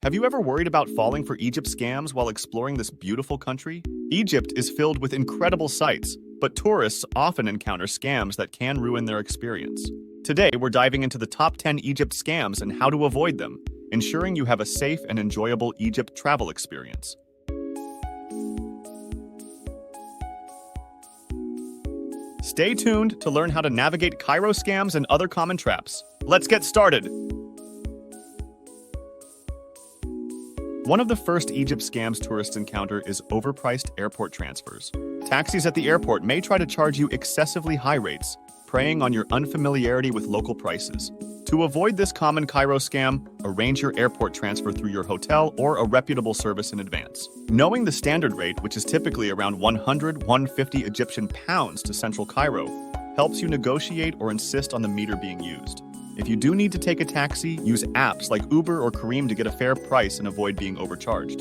Have you ever worried about falling for Egypt scams while exploring this beautiful country? Egypt is filled with incredible sights, but tourists often encounter scams that can ruin their experience. Today, we're diving into the top 10 Egypt scams and how to avoid them, ensuring you have a safe and enjoyable Egypt travel experience. Stay tuned to learn how to navigate Cairo scams and other common traps. Let's get started! One of the first Egypt scams tourists encounter is overpriced airport transfers. Taxis at the airport may try to charge you excessively high rates, preying on your unfamiliarity with local prices. To avoid this common Cairo scam, arrange your airport transfer through your hotel or a reputable service in advance. Knowing the standard rate, which is typically around 150 Egyptian pounds to central Cairo, helps you negotiate or insist on the meter being used. If you do need to take a taxi, use apps like Uber or Careem to get a fair price and avoid being overcharged.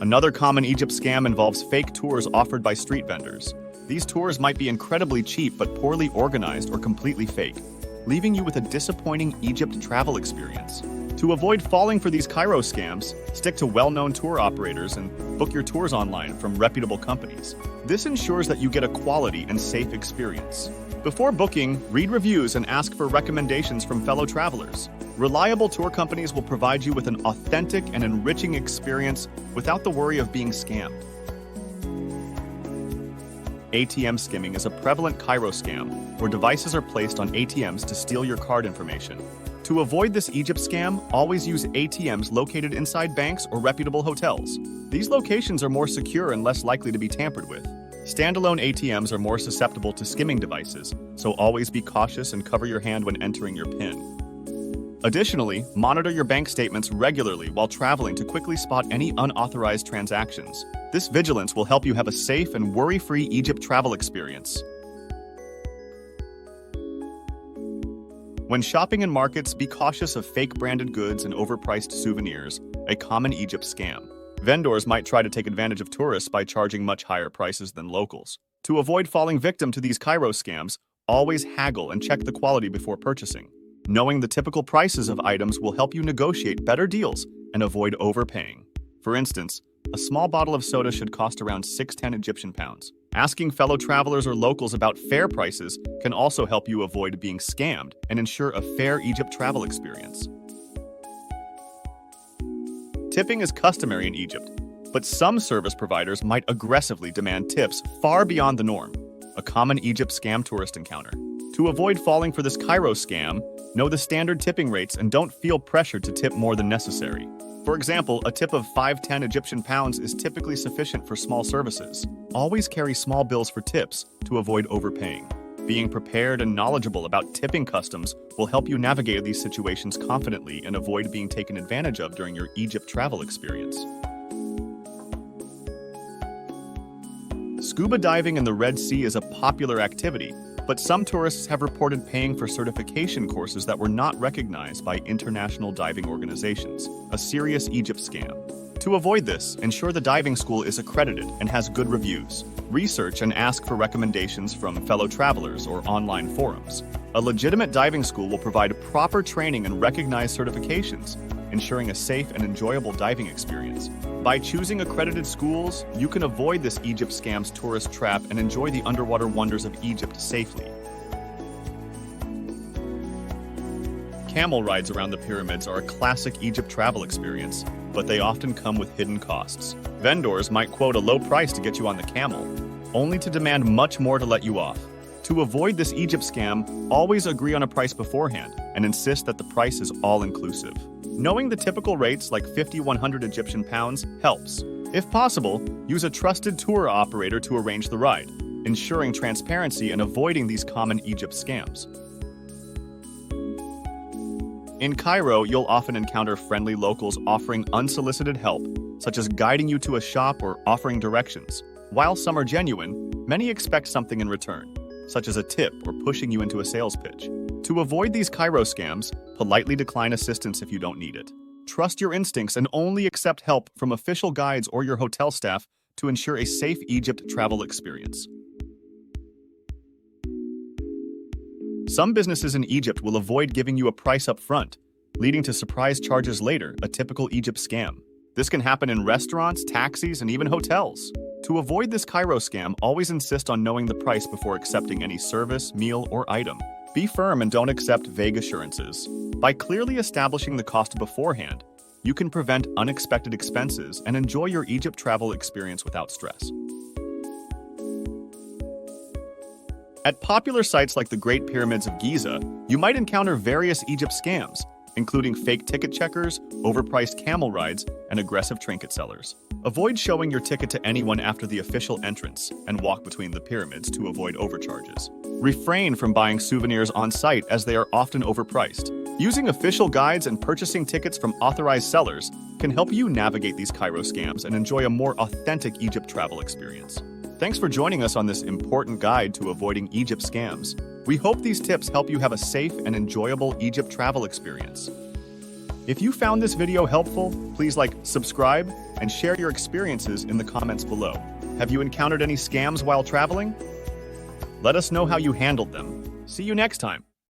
Another common Egypt scam involves fake tours offered by street vendors. These tours might be incredibly cheap but poorly organized or completely fake, leaving you with a disappointing Egypt travel experience. To avoid falling for these Cairo scams, stick to well-known tour operators and book your tours online from reputable companies. This ensures that you get a quality and safe experience. Before booking, read reviews and ask for recommendations from fellow travelers. Reliable tour companies will provide you with an authentic and enriching experience without the worry of being scammed. ATM skimming is a prevalent Cairo scam where devices are placed on ATMs to steal your card information. To avoid this Egypt scam, always use ATMs located inside banks or reputable hotels. These locations are more secure and less likely to be tampered with. Standalone ATMs are more susceptible to skimming devices, so always be cautious and cover your hand when entering your PIN. Additionally, monitor your bank statements regularly while traveling to quickly spot any unauthorized transactions. This vigilance will help you have a safe and worry-free Egypt travel experience. When shopping in markets, be cautious of fake branded goods and overpriced souvenirs, a common Egypt scam. Vendors might try to take advantage of tourists by charging much higher prices than locals. To avoid falling victim to these Cairo scams, always haggle and check the quality before purchasing. Knowing the typical prices of items will help you negotiate better deals and avoid overpaying. For instance, a small bottle of soda should cost around 610 Egyptian pounds. Asking fellow travelers or locals about fair prices can also help you avoid being scammed and ensure a fair Egypt travel experience. Tipping is customary in Egypt, but some service providers might aggressively demand tips far beyond the norm, a common Egypt scam tourist encounter. To avoid falling for this Cairo scam, know the standard tipping rates and don't feel pressured to tip more than necessary. For example, a tip of 510 Egyptian pounds is typically sufficient for small services. Always carry small bills for tips to avoid overpaying. Being prepared and knowledgeable about tipping customs will help you navigate these situations confidently and avoid being taken advantage of during your Egypt travel experience. Scuba diving in the Red Sea is a popular activity, but some tourists have reported paying for certification courses that were not recognized by international diving organizations, a serious Egypt scam. To avoid this, ensure the diving school is accredited and has good reviews. Research and ask for recommendations from fellow travelers or online forums. A legitimate diving school will provide proper training and recognized certifications, ensuring a safe and enjoyable diving experience. By choosing accredited schools, you can avoid this Egypt scam's tourist trap and enjoy the underwater wonders of Egypt safely. Camel rides around the pyramids are a classic Egypt travel experience, but they often come with hidden costs. Vendors might quote a low price to get you on the camel, only to demand much more to let you off. To avoid this Egypt scam, always agree on a price beforehand and insist that the price is all-inclusive. Knowing the typical rates like 50-100 Egyptian pounds helps. If possible, use a trusted tour operator to arrange the ride, ensuring transparency and avoiding these common Egypt scams. In Cairo, you'll often encounter friendly locals offering unsolicited help, such as guiding you to a shop or offering directions. While some are genuine, many expect something in return, such as a tip or pushing you into a sales pitch. To avoid these Cairo scams, politely decline assistance if you don't need it. Trust your instincts and only accept help from official guides or your hotel staff to ensure a safe Egypt travel experience. Some businesses in Egypt will avoid giving you a price up front, leading to surprise charges later, a typical Egypt scam. This can happen in restaurants, taxis, and even hotels. To avoid this Cairo scam, always insist on knowing the price before accepting any service, meal, or item. Be firm and don't accept vague assurances. By clearly establishing the cost beforehand, you can prevent unexpected expenses and enjoy your Egypt travel experience without stress. At popular sites like the Great Pyramids of Giza, you might encounter various Egypt scams, including fake ticket checkers, overpriced camel rides, and aggressive trinket sellers. Avoid showing your ticket to anyone after the official entrance and walk between the pyramids to avoid overcharges. Refrain from buying souvenirs on site as they are often overpriced. Using official guides and purchasing tickets from authorized sellers can help you navigate these Cairo scams and enjoy a more authentic Egypt travel experience. Thanks for joining us on this important guide to avoiding Egypt scams. We hope these tips help you have a safe and enjoyable Egypt travel experience. If you found this video helpful, please subscribe, and share your experiences in the comments below. Have you encountered any scams while traveling? Let us know how you handled them. See you next time.